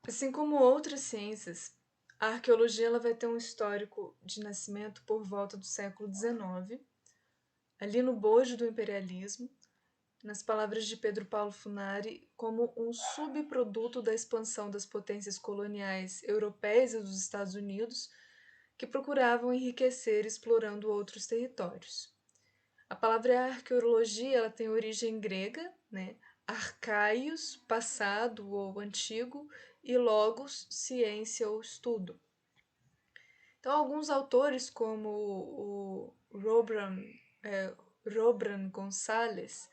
Assim como outras ciências, a arqueologia ela vai ter um histórico de nascimento por volta do século XIX, ali no bojo do imperialismo, nas palavras de Pedro Paulo Funari, como um subproduto da expansão das potências coloniais europeias e dos Estados Unidos, que procuravam enriquecer explorando outros territórios. A palavra arqueologia ela tem origem grega, né? Arcaios, passado ou antigo, e logos, ciência ou estudo. Então, alguns autores, como o Robran Gonçalves,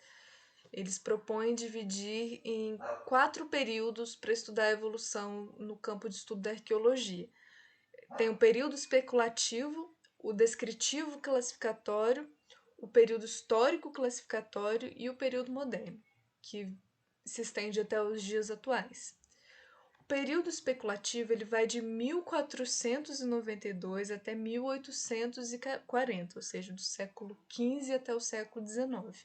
eles propõem dividir em 4 períodos para estudar a evolução no campo de estudo da arqueologia. Tem o período especulativo, o descritivo classificatório, o período histórico classificatório e o período moderno, que se estende até os dias atuais. O período especulativo ele vai de 1492 até 1840, ou seja, do século XV até o século XIX.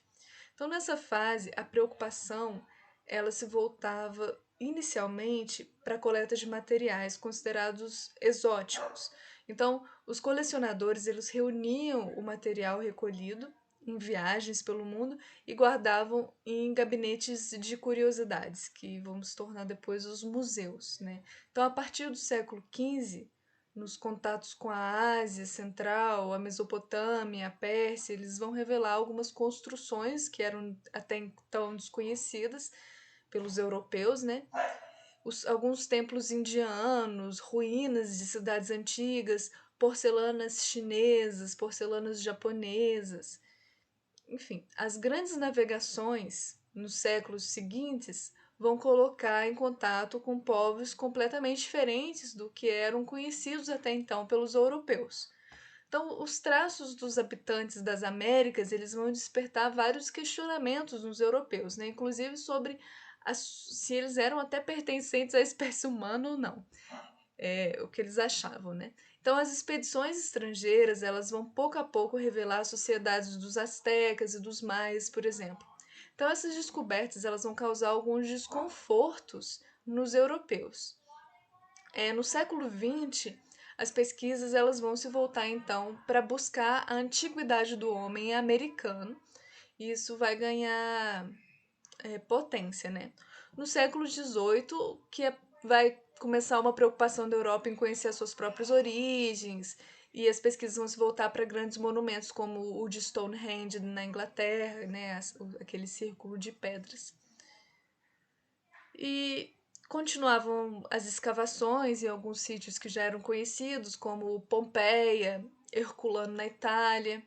Então, nessa fase, a preocupação ela se voltava inicialmente para a coleta de materiais considerados exóticos. Então, os colecionadores eles reuniam o material recolhido em viagens pelo mundo e guardavam em gabinetes de curiosidades, que vão se tornar depois os museus, né? Então, a partir do século XV, nos contatos com a Ásia Central, a Mesopotâmia, a Pérsia, eles vão revelar algumas construções que eram até então desconhecidas pelos europeus, né? Alguns templos indianos, ruínas de cidades antigas, porcelanas chinesas, porcelanas japonesas. Enfim, as grandes navegações nos séculos seguintes vão colocar em contato com povos completamente diferentes do que eram conhecidos até então pelos europeus. Então, os traços dos habitantes das Américas eles vão despertar vários questionamentos nos europeus, né? Inclusive sobre se eles eram até pertencentes à espécie humana ou não, o que eles achavam, né? Então, as expedições estrangeiras elas vão pouco a pouco revelar as sociedades dos astecas e dos maias, por exemplo. Então, essas descobertas elas vão causar alguns desconfortos nos europeus. No século XX, as pesquisas elas vão se voltar então para buscar a antiguidade do homem americano. E isso vai ganhar potência, né? No século XVIII, vai começar uma preocupação da Europa em conhecer as suas próprias origens, e as pesquisas vão se voltar para grandes monumentos como o de Stonehenge na Inglaterra, né? Aquele círculo de pedras. E continuavam as escavações em alguns sítios que já eram conhecidos, como Pompeia, Herculano na Itália.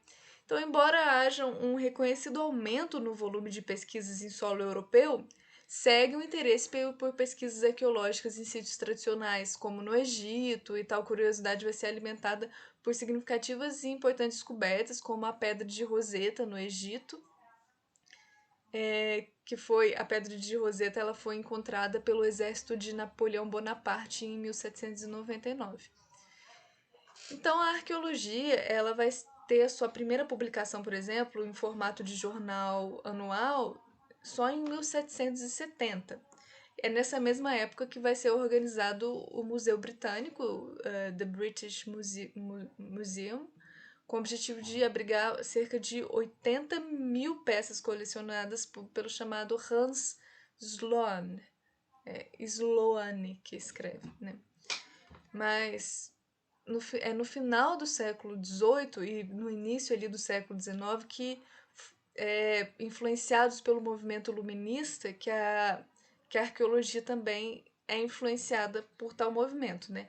Então, embora haja um reconhecido aumento no volume de pesquisas em solo europeu, segue o interesse por pesquisas arqueológicas em sítios tradicionais, como no Egito, e tal curiosidade vai ser alimentada por significativas e importantes descobertas, como a Pedra de Roseta, no Egito, que foi a Pedra de Roseta, ela foi encontrada pelo exército de Napoleão Bonaparte em 1799. Então a arqueologia, ela vai ter a sua primeira publicação, por exemplo, em formato de jornal anual só em 1770. É nessa mesma época que vai ser organizado o Museu Britânico, The British Museum, com o objetivo de abrigar cerca de 80 mil peças colecionadas pelo chamado Hans Sloane. Sloane que escreve, né? Mas no final do século XVIII e no início ali do século XIX que, influenciados pelo movimento iluminista, que a arqueologia também é influenciada por tal movimento, né?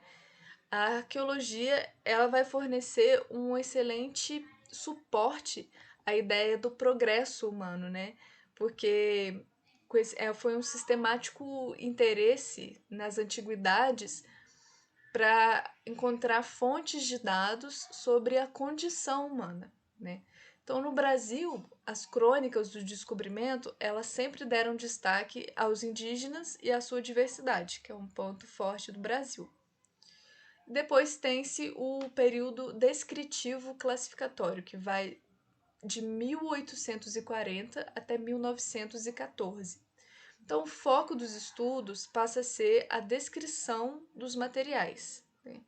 A arqueologia ela vai fornecer um excelente suporte à ideia do progresso humano, né? Porque foi um sistemático interesse nas antiguidades para encontrar fontes de dados sobre a condição humana, né? Então, no Brasil, as crônicas do descobrimento, elas sempre deram destaque aos indígenas e à sua diversidade, que é um ponto forte do Brasil. Depois tem-se o período descritivo classificatório, que vai de 1840 até 1914. Então, o foco dos estudos passa a ser a descrição dos materiais, né?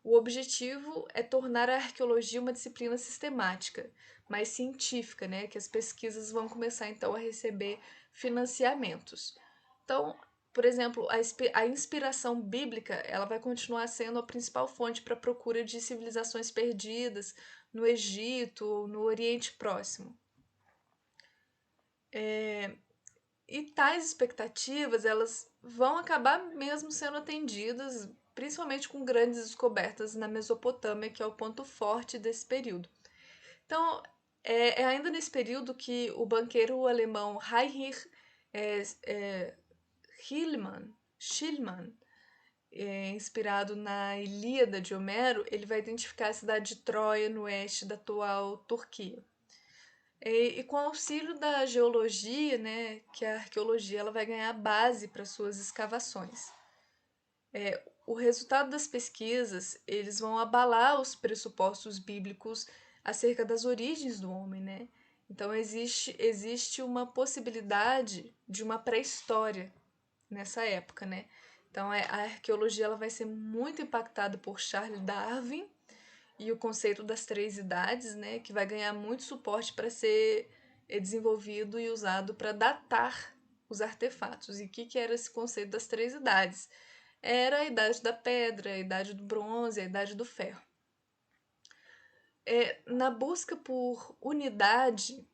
O objetivo é tornar a arqueologia uma disciplina sistemática, mais científica, né? Que as pesquisas vão começar então a receber financiamentos. Então, por exemplo, a inspiração bíblica ela vai continuar sendo a principal fonte para a procura de civilizações perdidas no Egito, no Oriente Próximo. E tais expectativas elas vão acabar mesmo sendo atendidas, principalmente com grandes descobertas na Mesopotâmia, que é o ponto forte desse período. Então, é ainda nesse período que o banqueiro alemão Heinrich Schliemann, inspirado na Ilíada de Homero, ele vai identificar a cidade de Troia, no oeste da atual Turquia. E com o auxílio da geologia, né, que a arqueologia ela vai ganhar base para suas escavações. O resultado das pesquisas eles vão abalar os pressupostos bíblicos acerca das origens do homem, né? Então existe uma possibilidade de uma pré-história nessa época, né? Então a arqueologia ela vai ser muito impactada por Charles Darwin e o conceito das três idades, né, que vai ganhar muito suporte para ser desenvolvido e usado para datar os artefatos. E o que era esse conceito das três idades? Era a idade da pedra, a idade do bronze, a idade do ferro. Na busca por unidade,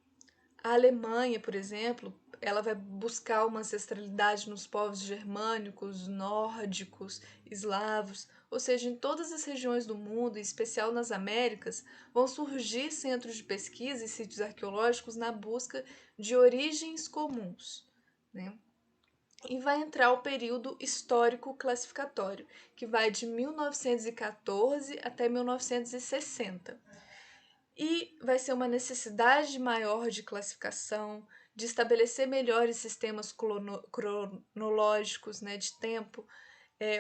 a Alemanha, por exemplo, ela vai buscar uma ancestralidade nos povos germânicos, nórdicos, eslavos, ou seja, em todas as regiões do mundo, em especial nas Américas, vão surgir centros de pesquisa e sítios arqueológicos na busca de origens comuns, né? E vai entrar o período histórico classificatório, que vai de 1914 até 1960. E vai ser uma necessidade maior de classificação, de estabelecer melhores sistemas cronológicos, né, de tempo,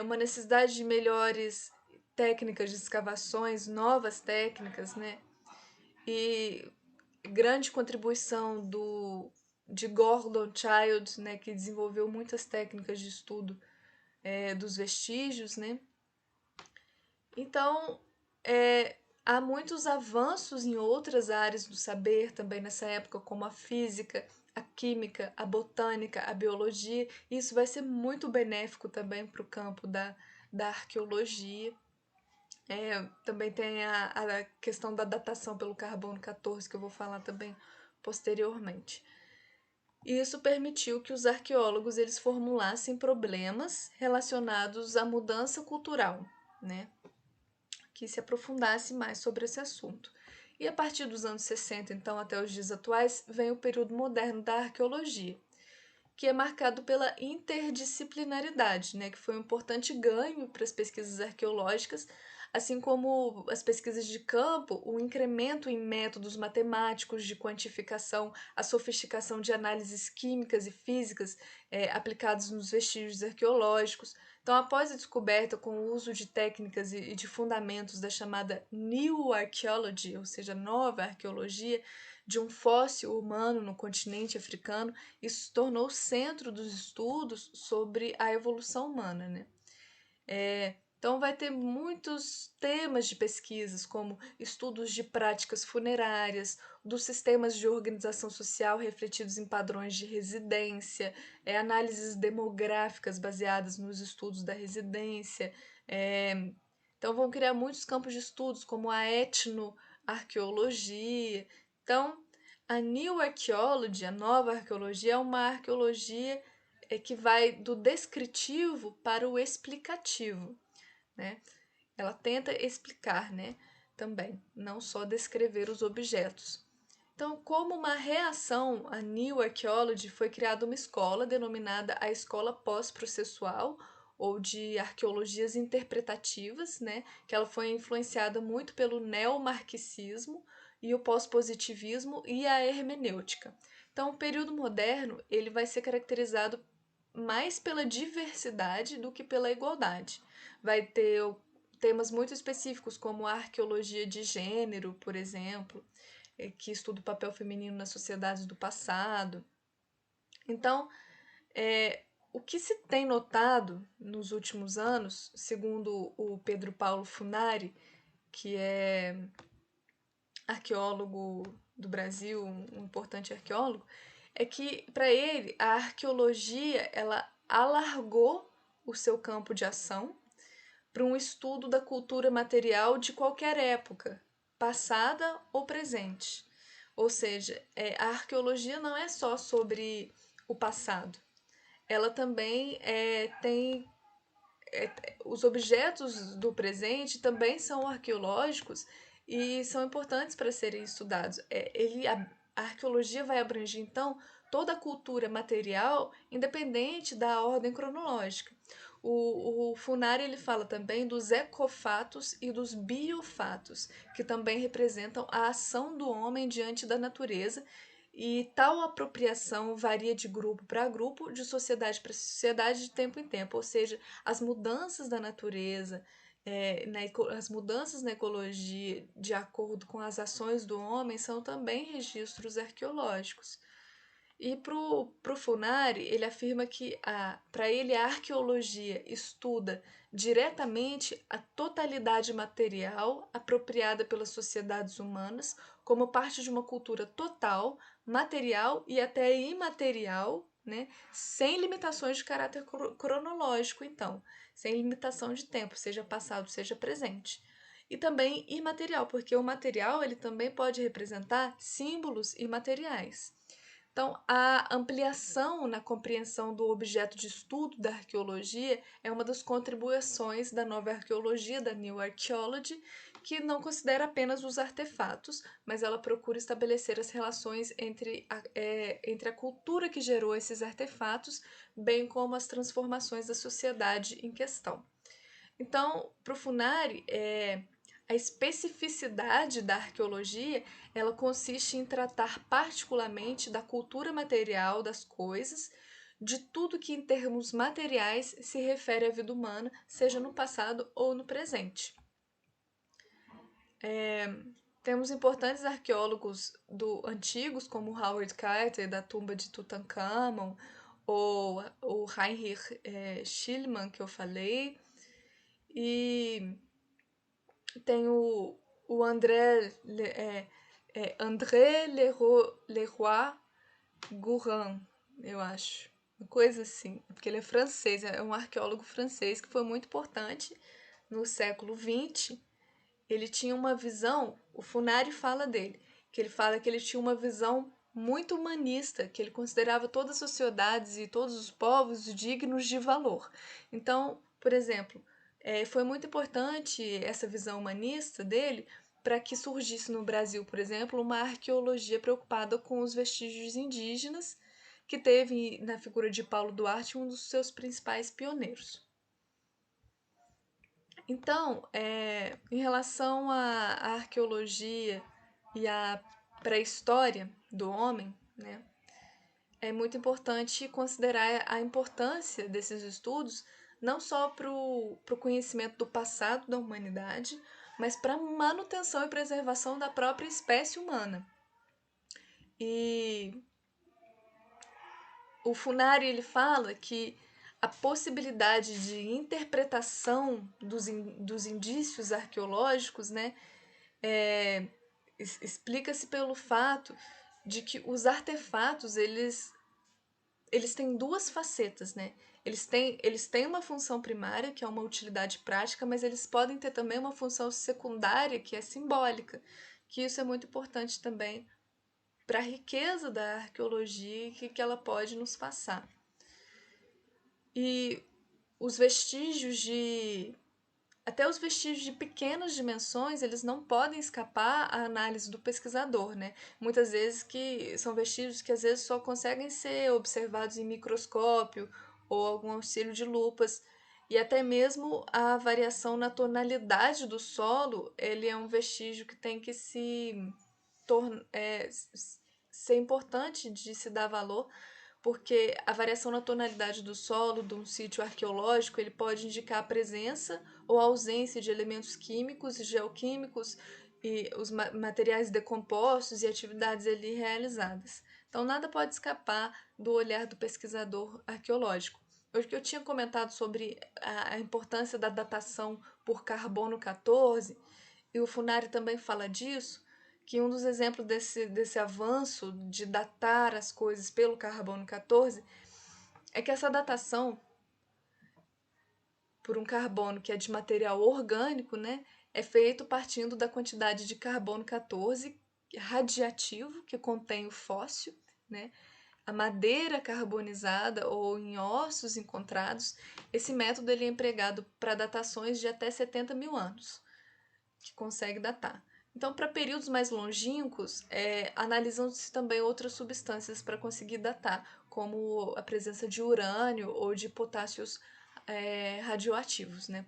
uma necessidade de melhores técnicas de escavações, novas técnicas, né, e grande contribuição de Gordon Childe, né, que desenvolveu muitas técnicas de estudo dos vestígios, né. Então, há muitos avanços em outras áreas do saber também nessa época, como a física, a química, a botânica, a biologia. E isso vai ser muito benéfico também para o campo da arqueologia. Também tem a questão da datação pelo carbono 14, que eu vou falar também posteriormente. E isso permitiu que os arqueólogos eles formulassem problemas relacionados à mudança cultural, né? Que se aprofundasse mais sobre esse assunto. E a partir dos anos 60, então, até os dias atuais, vem o período moderno da arqueologia, que é marcado pela interdisciplinaridade, né, que foi um importante ganho para as pesquisas arqueológicas, assim como as pesquisas de campo, o incremento em métodos matemáticos de quantificação, a sofisticação de análises químicas e físicas aplicados nos vestígios arqueológicos. Então, após a descoberta com o uso de técnicas e de fundamentos da chamada New Archaeology, ou seja, nova arqueologia, de um fóssil humano no continente africano, isso se tornou o centro dos estudos sobre a evolução humana, né? Então vai ter muitos temas de pesquisas, como estudos de práticas funerárias, dos sistemas de organização social refletidos em padrões de residência, análises demográficas baseadas nos estudos da residência. Então vão criar muitos campos de estudos, como a etnoarqueologia. Então, a New Archaeology, a nova arqueologia, é uma arqueologia que vai do descritivo para o explicativo, né? Ela tenta explicar, né, também, não só descrever os objetos. Então, como uma reação à New Archaeology, foi criada uma escola denominada a Escola Pós-Processual, ou de Arqueologias Interpretativas, né, que ela foi influenciada muito pelo neomarxismo e o pós-positivismo e a hermenêutica. Então, o período moderno ele vai ser caracterizado mais pela diversidade do que pela igualdade. Vai ter temas muito específicos, como a arqueologia de gênero, por exemplo, que estuda o papel feminino nas sociedades do passado. Então, O que se tem notado nos últimos anos, segundo o Pedro Paulo Funari, que é arqueólogo do Brasil, um importante arqueólogo, é que para ele a arqueologia ela alargou o seu campo de ação para um estudo da cultura material de qualquer época, passada ou presente. Ou seja, a arqueologia não é só sobre o passado, ela também tem os objetos do presente também são arqueológicos e são importantes para serem estudados. A arqueologia vai abranger, então, toda a cultura material, independente da ordem cronológica. O Funari ele fala também dos ecofatos e dos biofatos, que também representam a ação do homem diante da natureza, e tal apropriação varia de grupo para grupo, de sociedade para sociedade, de tempo em tempo, ou seja, as mudanças da natureza, as mudanças na ecologia de acordo com as ações do homem são também registros arqueológicos. E para o Funari, ele afirma que para ele a arqueologia estuda diretamente a totalidade material apropriada pelas sociedades humanas como parte de uma cultura total, material e até imaterial, né, sem limitações de caráter cronológico, então, sem limitação de tempo, seja passado, seja presente. E também imaterial, porque o material ele também pode representar símbolos imateriais. Então, a ampliação na compreensão do objeto de estudo da arqueologia é uma das contribuições da nova arqueologia, da New Archaeology, que não considera apenas os artefatos, mas ela procura estabelecer as relações entre a cultura que gerou esses artefatos, bem como as transformações da sociedade em questão. Então, para o Funari, a especificidade da arqueologia ela consiste em tratar particularmente da cultura material das coisas, de tudo que em termos materiais se refere à vida humana, seja no passado ou no presente. Temos importantes arqueólogos antigos, como Howard Carter, da tumba de Tutankhamon, ou o Heinrich Schliemann, que eu falei, e tem o André Leroy Gourand, eu acho. Uma coisa assim, porque ele é francês, é um arqueólogo francês que foi muito importante no século XX. Ele tinha uma visão, o Funari fala dele, que ele fala que ele tinha uma visão muito humanista, que ele considerava todas as sociedades e todos os povos dignos de valor. Então, por exemplo, foi muito importante essa visão humanista dele para que surgisse no Brasil, por exemplo, uma arqueologia preocupada com os vestígios indígenas, que teve na figura de Paulo Duarte um dos seus principais pioneiros. Então, em relação à arqueologia e à pré-história do homem, né, é muito importante considerar a importância desses estudos não só para o conhecimento do passado da humanidade, mas para a manutenção e preservação da própria espécie humana. E o Funari ele fala que a possibilidade de interpretação dos indícios arqueológicos, né, explica-se pelo fato de que os artefatos eles têm duas facetas, né? Eles têm uma função primária, que é uma utilidade prática, mas eles podem ter também uma função secundária, que é simbólica, que isso é muito importante também para a riqueza da arqueologia que ela pode nos passar. E os vestígios até os vestígios de pequenas dimensões, eles não podem escapar à análise do pesquisador, né? Muitas vezes que são vestígios que às vezes só conseguem ser observados em microscópio ou algum auxílio de lupas. E até mesmo a variação na tonalidade do solo, ele é um vestígio que tem que ser importante de se dar valor, porque a variação na tonalidade do solo de um sítio arqueológico ele pode indicar a presença ou a ausência de elementos químicos e geoquímicos e os materiais decompostos e atividades ali realizadas. Então, nada pode escapar do olhar do pesquisador arqueológico. Hoje que eu tinha comentado sobre a importância da datação por carbono 14, e o Funari também fala disso, que um dos exemplos desse avanço de datar as coisas pelo carbono 14 é que essa datação por um carbono que é de material orgânico, né, é feito partindo da quantidade de carbono 14 radiativo que contém o fóssil, né, a madeira carbonizada ou em ossos encontrados. Esse método ele é empregado para datações de até 70 mil anos, que consegue datar. Então, para períodos mais longínquos, analisam-se também outras substâncias para conseguir datar, como a presença de urânio ou de potássios radioativos, né?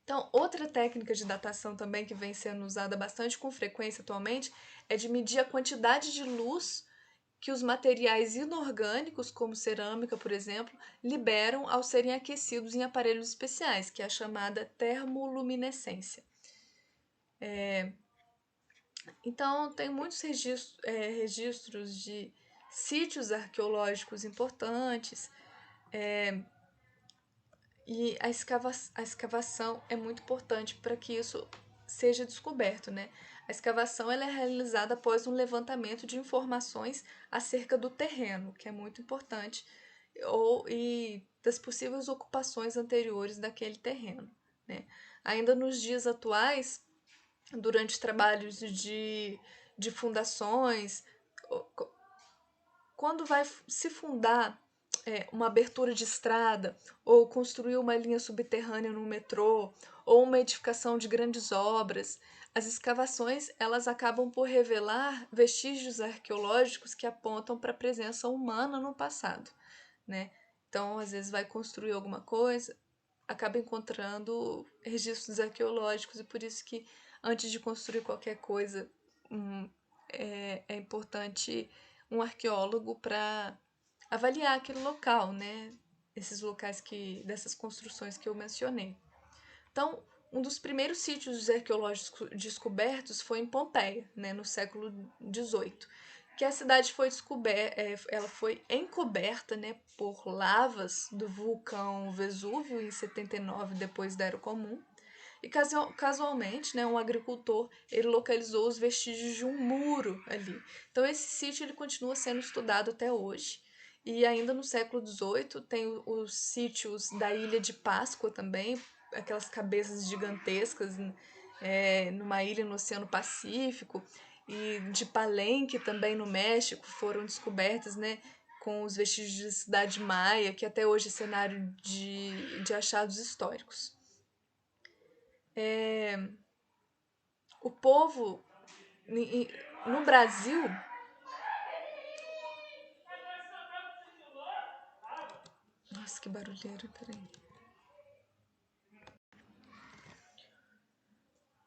Então, outra técnica de datação também que vem sendo usada bastante com frequência atualmente é de medir a quantidade de luz que os materiais inorgânicos, como cerâmica, por exemplo, liberam ao serem aquecidos em aparelhos especiais, que é a chamada termoluminescência. Então, tem muitos registros de sítios arqueológicos importantes, e a escavação é muito importante para que isso seja descoberto, né? A escavação ela é realizada após um levantamento de informações acerca do terreno, que é muito importante, e das possíveis ocupações anteriores daquele terreno, né? Ainda nos dias atuais, durante trabalhos de fundações, quando vai se fundar uma abertura de estrada, ou construir uma linha subterrânea no metrô, ou uma edificação de grandes obras, as escavações elas acabam por revelar vestígios arqueológicos que apontam para a presença humana no passado, né? Então, às vezes vai construir alguma coisa, acaba encontrando registros arqueológicos, e por isso que antes de construir qualquer coisa, é importante um arqueólogo para avaliar aquele local, né? Esses locais dessas construções que eu mencionei. Então, um dos primeiros sítios arqueológicos descobertos foi em Pompeia, né, no século XVIII, que a cidade foi ela foi encoberta, né, por lavas do vulcão Vesúvio em 79 depois da Era Comum. E casualmente, né, um agricultor ele localizou os vestígios de um muro ali. Então esse sítio ele continua sendo estudado até hoje. E ainda no século XVIII tem os sítios da Ilha de Páscoa também, aquelas cabeças gigantescas numa ilha no Oceano Pacífico, e de Palenque também no México foram descobertas, né, com os vestígios de Cidade Maia, que até hoje é cenário de achados históricos. O povo no Brasil. Nossa, que barulheira, peraí.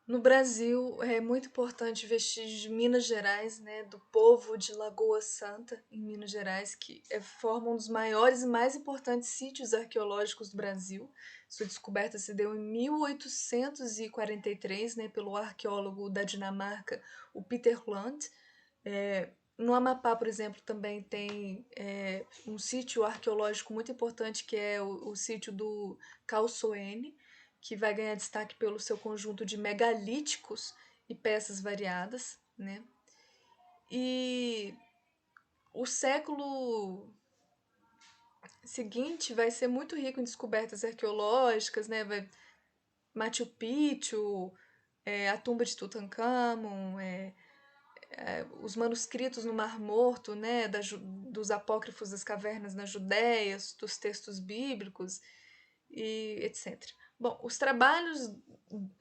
No Brasil é muito importante vestígios de Minas Gerais, né, do povo de Lagoa Santa, em Minas Gerais, que forma um dos maiores e mais importantes sítios arqueológicos do Brasil. Sua descoberta se deu em 1843, né, pelo arqueólogo da Dinamarca, o Peter Land. No Amapá, por exemplo, também tem um sítio arqueológico muito importante, que é o sítio do Calçoene, que vai ganhar destaque pelo seu conjunto de megalíticos e peças variadas, né? E o século seguinte vai ser muito rico em descobertas arqueológicas, né? Machu Picchu, a tumba de Tutankhamon, os manuscritos no Mar Morto, né, dos apócrifos das cavernas na Judéia, dos textos bíblicos e etc. Bom,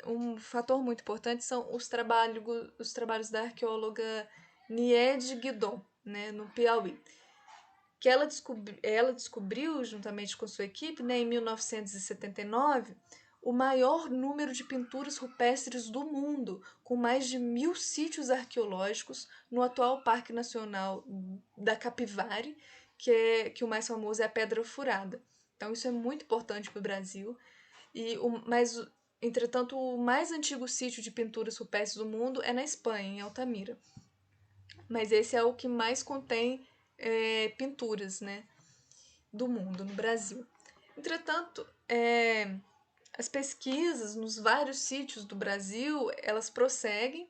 um fator muito importante são os trabalhos da arqueóloga Niede Guidon, né, no Piauí, que ela descobriu, juntamente com sua equipe, né, em 1979, o maior número de pinturas rupestres do mundo, com mais de 1.000 sítios arqueológicos no atual Parque Nacional da Capivari, que o mais famoso é a Pedra Furada. Então isso é muito importante para o Brasil. Entretanto, o mais antigo sítio de pinturas rupestres do mundo é na Espanha, em Altamira. mas esse é o que mais contém pinturas, né, do mundo, no Brasil. Entretanto, as pesquisas nos vários sítios do Brasil, elas prosseguem.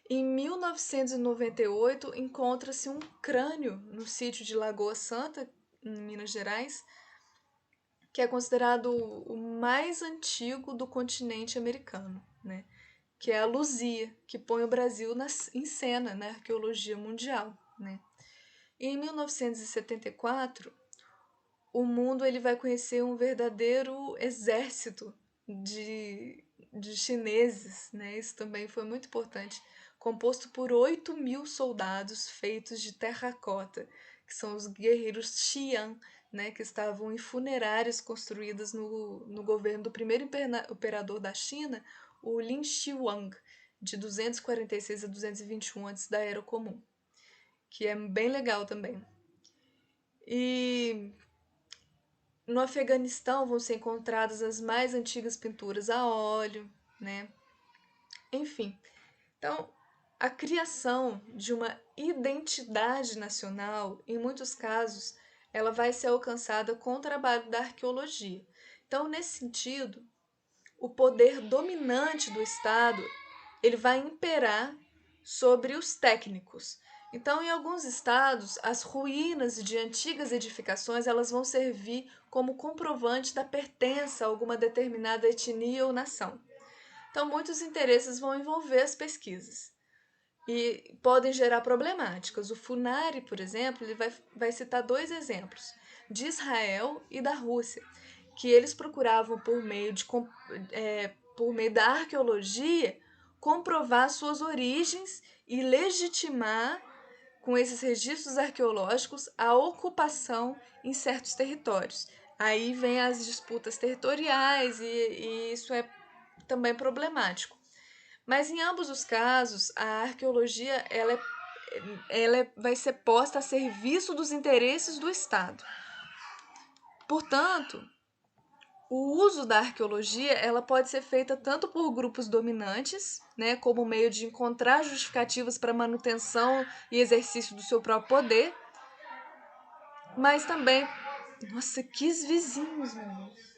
Em 1998, encontra-se um crânio no sítio de Lagoa Santa, em Minas Gerais, que é considerado o mais antigo do continente americano, né? Que é a Luzia, que põe o Brasil em cena na arqueologia mundial, né? E em 1974, o mundo ele vai conhecer um verdadeiro exército de chineses, né? Isso também foi muito importante, composto por 8.000 soldados feitos de terracota, que são os guerreiros Xi'an, né? Que estavam em funerárias construídas no governo do primeiro imperador da China, o Lin Shihuang, de 246 a 221 antes da Era Comum, que é bem legal também. E no Afeganistão vão ser encontradas as mais antigas pinturas a óleo, né? Enfim, então a criação de uma identidade nacional, em muitos casos, ela vai ser alcançada com o trabalho da arqueologia. Então, nesse sentido, o poder dominante do Estado ele vai imperar sobre os técnicos. Então, em alguns estados, as ruínas de antigas edificações elas vão servir como comprovante da pertença a alguma determinada etnia ou nação. Então, muitos interesses vão envolver as pesquisas e podem gerar problemáticas. O Funari, por exemplo, ele vai citar dois exemplos, de Israel e da Rússia, que eles procuravam, por meio da arqueologia, comprovar suas origens e legitimar, com esses registros arqueológicos, a ocupação em certos territórios. Aí vem as disputas territoriais e isso é também problemático. Mas em ambos os casos, a arqueologia vai ser posta a serviço dos interesses do Estado. Portanto, o uso da arqueologia ela pode ser feita tanto por grupos dominantes, né, como meio de encontrar justificativas para manutenção e exercício do seu próprio poder, mas também, nossa, que vizinhos, meu Deus.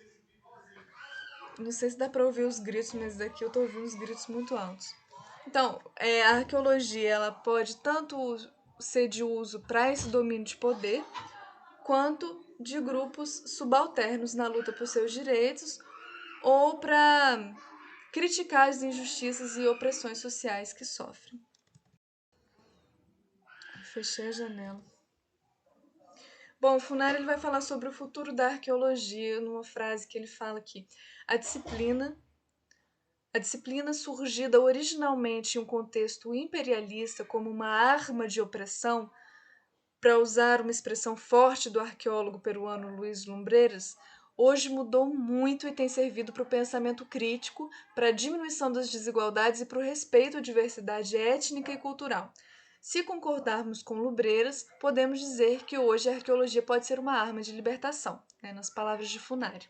Não sei se dá para ouvir os gritos, mas daqui eu tô ouvindo os gritos muito altos. Então, a arqueologia ela pode tanto ser de uso para esse domínio de poder, quanto de grupos subalternos na luta por seus direitos ou para criticar as injustiças e opressões sociais que sofrem. Fechei a janela. Bom, o Funari ele vai falar sobre o futuro da arqueologia numa frase que ele fala aqui. A disciplina surgida originalmente em um contexto imperialista como uma arma de opressão, para usar uma expressão forte do arqueólogo peruano Luiz Lumbreras, hoje mudou muito e tem servido para o pensamento crítico, para a diminuição das desigualdades e para o respeito à diversidade étnica e cultural. Se concordarmos com Lumbreras, podemos dizer que hoje a arqueologia pode ser uma arma de libertação, né, nas palavras de Funari.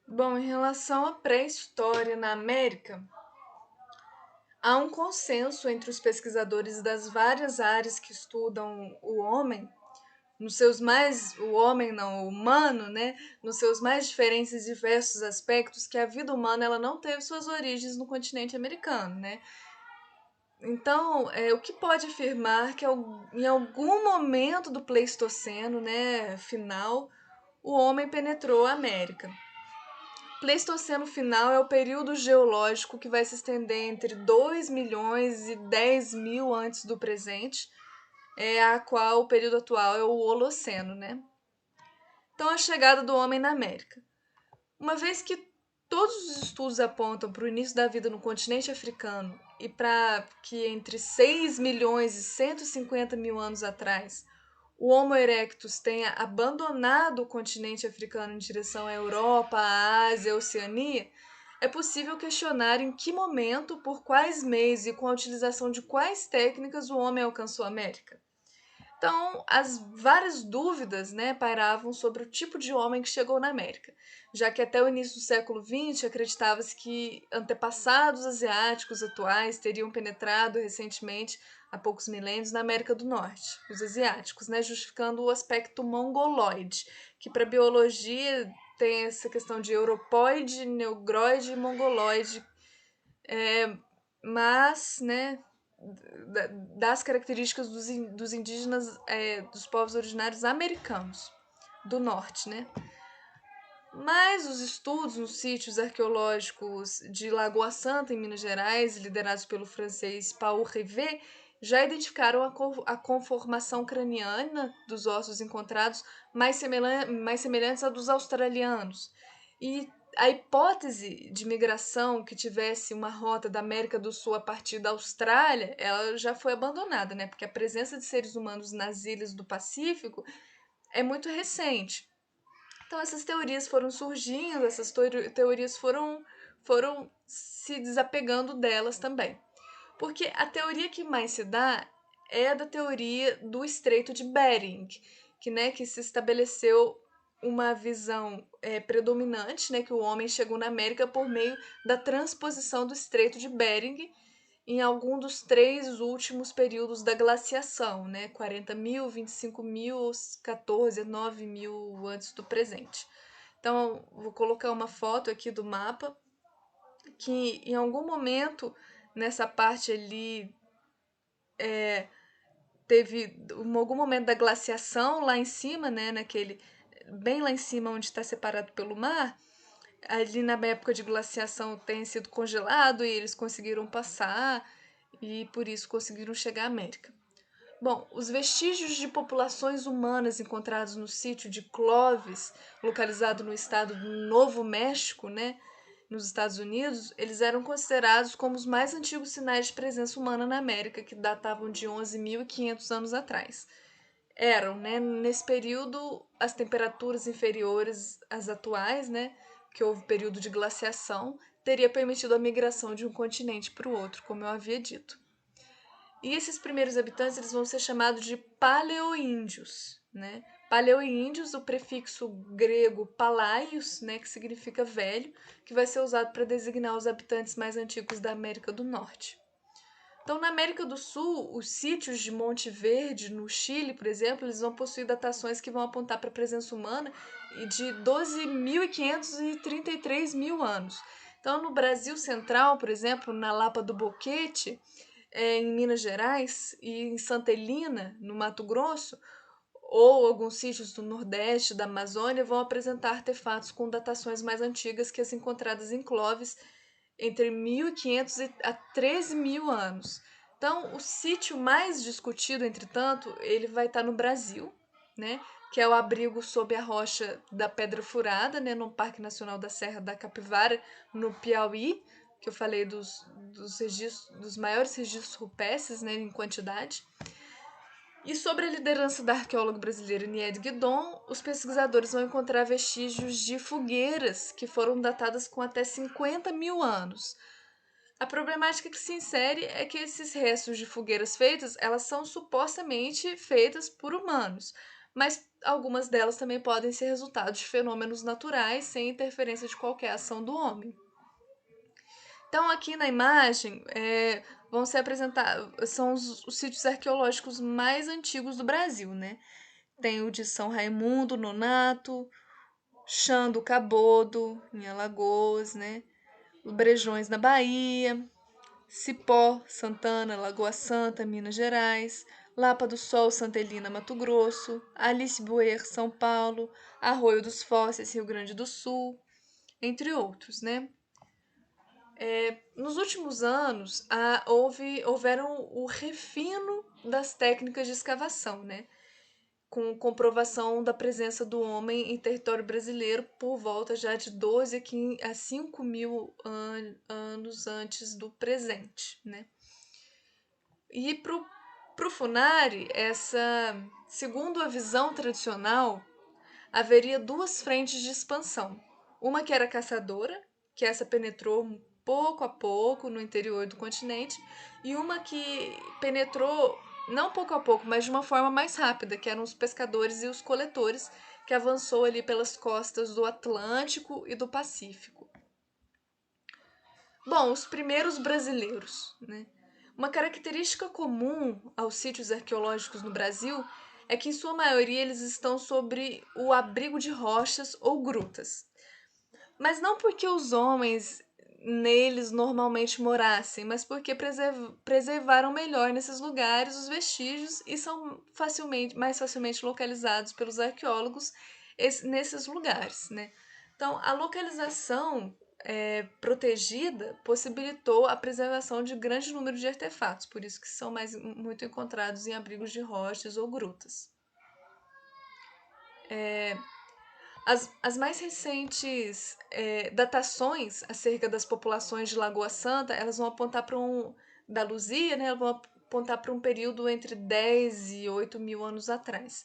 Bom, em relação à pré-história na América, há um consenso entre os pesquisadores das várias áreas que estudam o homem, o humano, né, nos seus mais diferentes e diversos aspectos, que a vida humana ela não teve suas origens no continente americano, né? Então, o que pode afirmar que em algum momento do Pleistoceno, né, final, o homem penetrou a América. Pleistoceno final é o período geológico que vai se estender entre 2 milhões e 10 mil antes do presente, a qual o período atual é o Holoceno, né? Então, a chegada do homem na América. Uma vez que todos os estudos apontam para o início da vida no continente africano e para que entre 6 milhões e 150 mil anos atrás o Homo erectus tenha abandonado o continente africano em direção à Europa, à Ásia, à Oceania, é possível questionar em que momento, por quais meios e com a utilização de quais técnicas o homem alcançou a América. Então, as várias dúvidas, né, pairavam sobre o tipo de homem que chegou na América, já que até o início do século XX acreditava-se que antepassados asiáticos atuais teriam penetrado recentemente, há poucos milênios, na América do Norte, os asiáticos, né, justificando o aspecto mongoloide, que para a biologia tem essa questão de europoide, negroide e mongoloide, mas, né, das características dos indígenas, dos povos originários americanos do norte, né? Mas os estudos nos sítios arqueológicos de Lagoa Santa, em Minas Gerais, liderados pelo francês Paul Rivet, já identificaram a conformação craniana dos ossos encontrados mais semelhantes à dos australianos. E a hipótese de migração que tivesse uma rota da América do Sul a partir da Austrália, ela já foi abandonada, né? Porque a presença de seres humanos nas ilhas do Pacífico é muito recente. Então essas teorias foram surgindo, essas teorias foram se desapegando delas também. Porque a teoria que mais se dá é a da teoria do Estreito de Bering, que se estabeleceu uma visão predominante, né, que o homem chegou na América por meio da transposição do Estreito de Bering em algum dos 3 últimos períodos da glaciação, né, 40.000, 25.000 ou 14, 9.000 antes do presente. Então, vou colocar uma foto aqui do mapa, que em algum momento, nessa parte ali, teve algum momento da glaciação lá em cima, né, bem lá em cima onde está separado pelo mar, ali na época de glaciação tem sido congelado e eles conseguiram passar e por isso conseguiram chegar à América. Bom, os vestígios de populações humanas encontrados no sítio de Clovis, localizado no estado do Novo México, né, nos Estados Unidos, eles eram considerados como os mais antigos sinais de presença humana na América, que datavam de 11.500 anos atrás. Eram, né, nesse período, as temperaturas inferiores às atuais, né, que houve período de glaciação, teria permitido a migração de um continente para o outro, como eu havia dito. E esses primeiros habitantes eles vão ser chamados de paleoíndios, né? Paleoíndios, o prefixo grego palaios, né, que significa velho, que vai ser usado para designar os habitantes mais antigos da América do Norte. Então, na América do Sul, os sítios de Monte Verde, no Chile, por exemplo, eles vão possuir datações que vão apontar para a presença humana de 12.500 e 33.000 anos. Então, no Brasil Central, por exemplo, na Lapa do Boquete, em Minas Gerais e em Santa Helena, no Mato Grosso, ou alguns sítios do Nordeste, da Amazônia, vão apresentar artefatos com datações mais antigas que as encontradas em Clovis, entre 1.500 a 13.000 anos. Então, o sítio mais discutido, entretanto, ele vai estar no Brasil, né? Que é o abrigo sob a rocha da Pedra Furada, né? No Parque Nacional da Serra da Capivara, no Piauí, que eu falei dos maiores registros rupestres, né, em quantidade. E sobre a liderança da arqueóloga brasileira Niede Guidon, os pesquisadores vão encontrar vestígios de fogueiras que foram datadas com até 50.000 anos. A problemática que se insere é que esses restos de fogueiras feitas, elas são supostamente feitas por humanos, mas algumas delas também podem ser resultado de fenômenos naturais sem interferência de qualquer ação do homem. Então, aqui na imagem, vão ser apresentados, são os sítios arqueológicos mais antigos do Brasil, né? Tem o de São Raimundo, Nonato, Chã do Cabodo, em Alagoas, né? Brejões na Bahia, Cipó, Santana, Lagoa Santa, Minas Gerais, Lapa do Sol, Santa Helena, Mato Grosso, Alice Buer, São Paulo, Arroio dos Fósseis, Rio Grande do Sul, entre outros, né? Nos últimos anos, houveram o refino das técnicas de escavação, né? Com comprovação da presença do homem em território brasileiro por volta já de 12 a 5.000 anos antes do presente, né? E pro Funari, segundo a visão tradicional, haveria 2 frentes de expansão. Uma que era caçadora, que essa penetrou pouco a pouco no interior do continente, e uma que penetrou não pouco a pouco, mas de uma forma mais rápida, que eram os pescadores e os coletores, que avançou ali pelas costas do Atlântico e do Pacífico. Bom, os primeiros brasileiros, né? Uma característica comum aos sítios arqueológicos no Brasil é que, em sua maioria, eles estão sobre o abrigo de rochas ou grutas. Mas não porque os homens neles normalmente morassem, mas porque preservaram melhor nesses lugares os vestígios e são mais facilmente localizados pelos arqueólogos nesses lugares, né? Então, a localização protegida possibilitou a preservação de grande número de artefatos, por isso que são muito encontrados em abrigos de rochas ou grutas. As mais recentes datações acerca das populações de Lagoa Santa, elas vão apontar para da Luzia, né? Elas vão apontar para um período entre 10 e 8 mil anos atrás.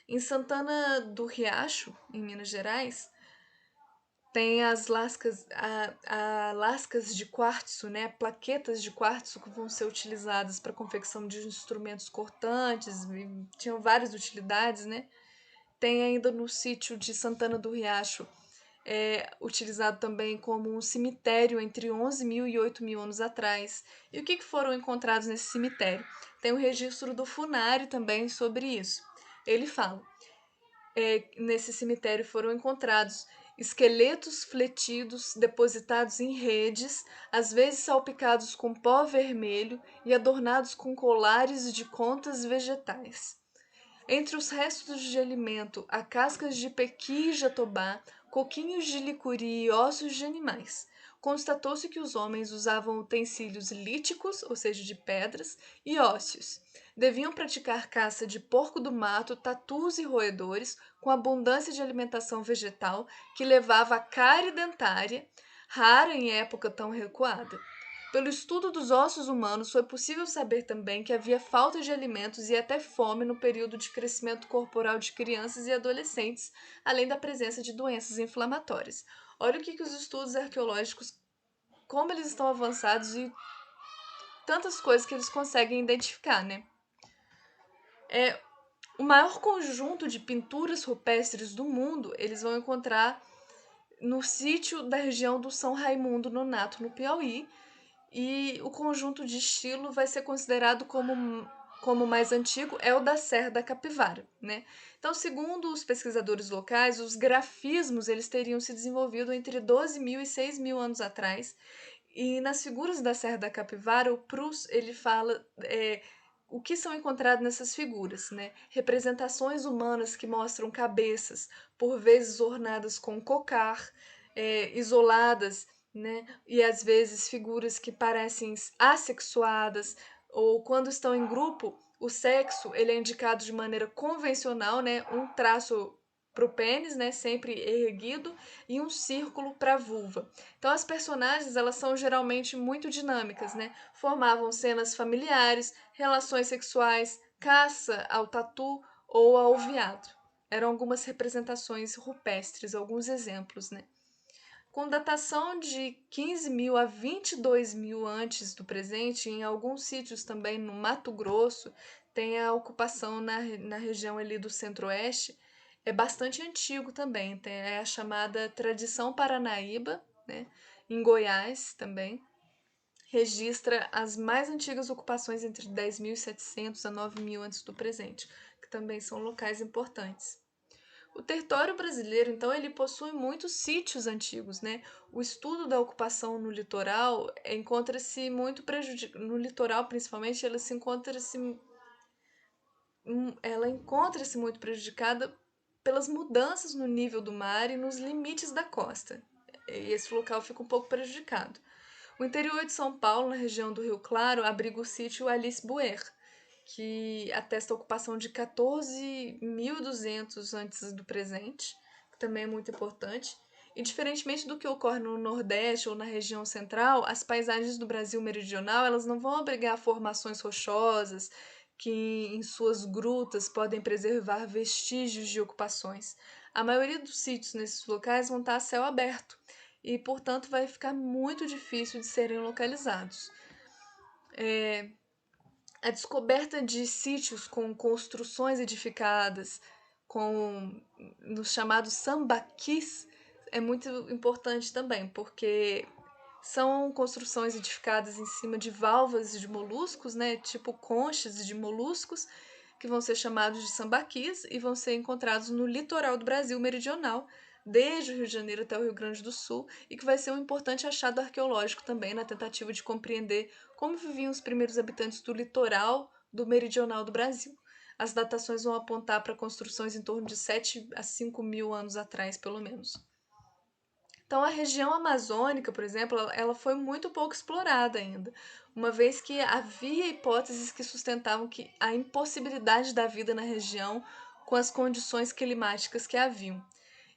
Em Santana do Riacho, em Minas Gerais, tem as lascas de quartzo, né? Plaquetas de quartzo que vão ser utilizadas para a confecção de instrumentos cortantes, tinham várias utilidades, né? Tem ainda no sítio de Santana do Riacho, utilizado também como um cemitério entre 11 mil e 8 mil anos atrás. E o que foram encontrados nesse cemitério? Tem o registro do Funari também sobre isso. Ele fala: nesse cemitério foram encontrados esqueletos fletidos depositados em redes, às vezes salpicados com pó vermelho e adornados com colares de contas vegetais. Entre os restos de alimento, há cascas de pequi e jatobá, coquinhos de licuri e ossos de animais. Constatou-se que os homens usavam utensílios líticos, ou seja, de pedras, e ósseos. Deviam praticar caça de porco do mato, tatus e roedores, com abundância de alimentação vegetal que levava a cárie dentária, rara em época tão recuada. Pelo estudo dos ossos humanos, foi possível saber também que havia falta de alimentos e até fome no período de crescimento corporal de crianças e adolescentes, além da presença de doenças inflamatórias. Olha o que os estudos arqueológicos, como eles estão avançados e tantas coisas que eles conseguem identificar, né? O maior conjunto de pinturas rupestres do mundo, eles vão encontrar no sítio da região do São Raimundo Nonato, no Piauí, e o conjunto de estilo vai ser considerado como mais antigo é o da Serra da Capivara, né? Então, segundo os pesquisadores locais, os grafismos eles teriam se desenvolvido entre 12 mil e 6 mil anos atrás, e nas figuras da Serra da Capivara, o Proust ele fala o que são encontrados nessas figuras, né? Representações humanas que mostram cabeças, por vezes ornadas com cocar, isoladas, né? E às vezes figuras que parecem assexuadas, ou quando estão em grupo, o sexo ele é indicado de maneira convencional, né? Um traço para o pênis, né? Sempre erguido, e um círculo para a vulva. Então as personagens elas são geralmente muito dinâmicas, né? Formavam cenas familiares, relações sexuais, caça ao tatu ou ao veado. Eram algumas representações rupestres, alguns exemplos, né? Com datação de 15 mil a 22 mil antes do presente, em alguns sítios também no Mato Grosso, tem a ocupação na região ali do centro-oeste, é bastante antigo também, tem a chamada tradição paranaíba, né? Em Goiás também, registra as mais antigas ocupações entre 10.700 a 9 mil antes do presente, que também são locais importantes. O território brasileiro, então, ele possui muitos sítios antigos, né? O estudo da ocupação no litoral encontra-se muito prejudicado, no litoral principalmente, ela encontra-se muito prejudicada pelas mudanças no nível do mar e nos limites da costa. E esse local fica um pouco prejudicado. O interior de São Paulo, na região do Rio Claro, abriga o sítio Alice Buer, que atesta a ocupação de 14.200 antes do presente, que também é muito importante. E diferentemente do que ocorre no Nordeste ou na região central, as paisagens do Brasil meridional elas não vão abrigar formações rochosas que em suas grutas podem preservar vestígios de ocupações. A maioria dos sítios nesses locais vão estar a céu aberto e, portanto, vai ficar muito difícil de serem localizados. A descoberta de sítios com construções edificadas, com nos chamados sambaquis, é muito importante também, porque são construções edificadas em cima de valvas de moluscos, né, tipo conchas de moluscos, que vão ser chamados de sambaquis e vão ser encontrados no litoral do Brasil meridional, desde o Rio de Janeiro até o Rio Grande do Sul, e que vai ser um importante achado arqueológico também na tentativa de compreender como viviam os primeiros habitantes do litoral do meridional do Brasil. As datações vão apontar para construções em torno de 7 a 5 mil anos atrás, pelo menos. Então, a região amazônica, por exemplo, ela foi muito pouco explorada ainda, uma vez que havia hipóteses que sustentavam que a impossibilidade da vida na região com as condições climáticas que haviam.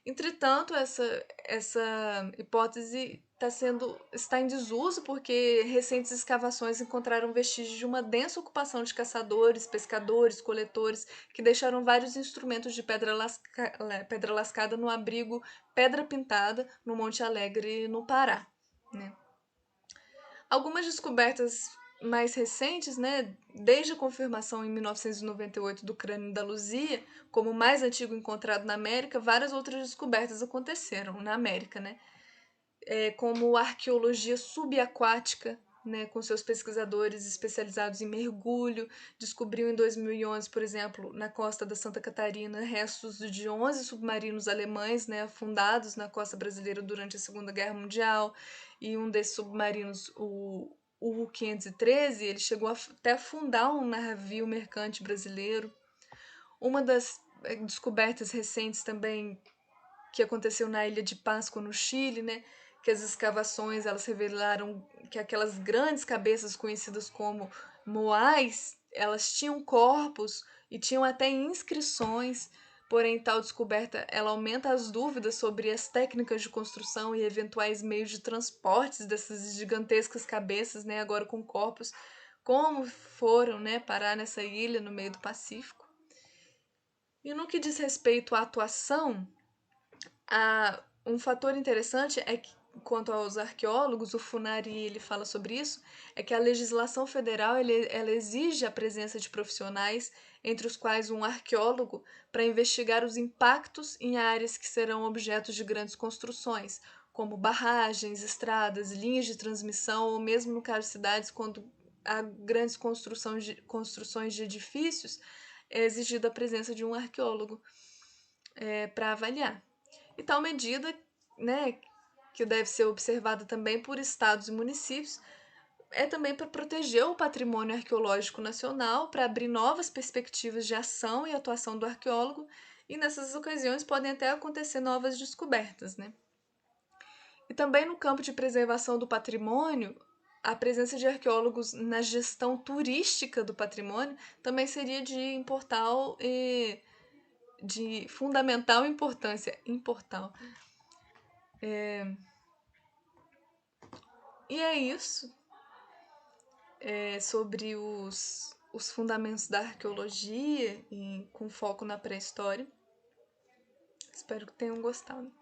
Entretanto, essa hipótese está em desuso porque recentes escavações encontraram vestígios de uma densa ocupação de caçadores, pescadores, coletores, que deixaram vários instrumentos de pedra lascada no abrigo Pedra Pintada, no Monte Alegre, no Pará. Né? Algumas descobertas mais recentes, né, desde a confirmação em 1998 do crânio da Luzia, como o mais antigo encontrado na América, várias outras descobertas aconteceram na América, né, como a arqueologia subaquática, né, com seus pesquisadores especializados em mergulho, descobriu em 2011, por exemplo, na costa da Santa Catarina, restos de 11 submarinos alemães, né, afundados na costa brasileira durante a Segunda Guerra Mundial, e um desses submarinos, o U-513, ele chegou até afundar um navio mercante brasileiro. Uma das descobertas recentes também que aconteceu na Ilha de Páscoa, no Chile, né? Que as escavações elas revelaram que aquelas grandes cabeças conhecidas como moais, elas tinham corpos e tinham até inscrições. Porém, tal descoberta ela aumenta as dúvidas sobre as técnicas de construção e eventuais meios de transportes dessas gigantescas cabeças, né, agora com corpos, como foram, né, parar nessa ilha no meio do Pacífico. E no que diz respeito à atuação, um fator interessante é que, quanto aos arqueólogos, o Funari ele fala sobre isso, é que a legislação federal ela exige a presença de profissionais, entre os quais um arqueólogo, para investigar os impactos em áreas que serão objetos de grandes construções, como barragens, estradas, linhas de transmissão, ou mesmo no caso de cidades, quando há grandes construções de edifícios, é exigida a presença de um arqueólogo para avaliar. E tal medida, né, que deve ser observada também por estados e municípios, é também para proteger o patrimônio arqueológico nacional, para abrir novas perspectivas de ação e atuação do arqueólogo, e nessas ocasiões podem até acontecer novas descobertas. Né? E também no campo de preservação do patrimônio, a presença de arqueólogos na gestão turística do patrimônio também seria de fundamental importância. E é isso. Sobre os fundamentos da arqueologia, com foco na pré-história. Espero que tenham gostado.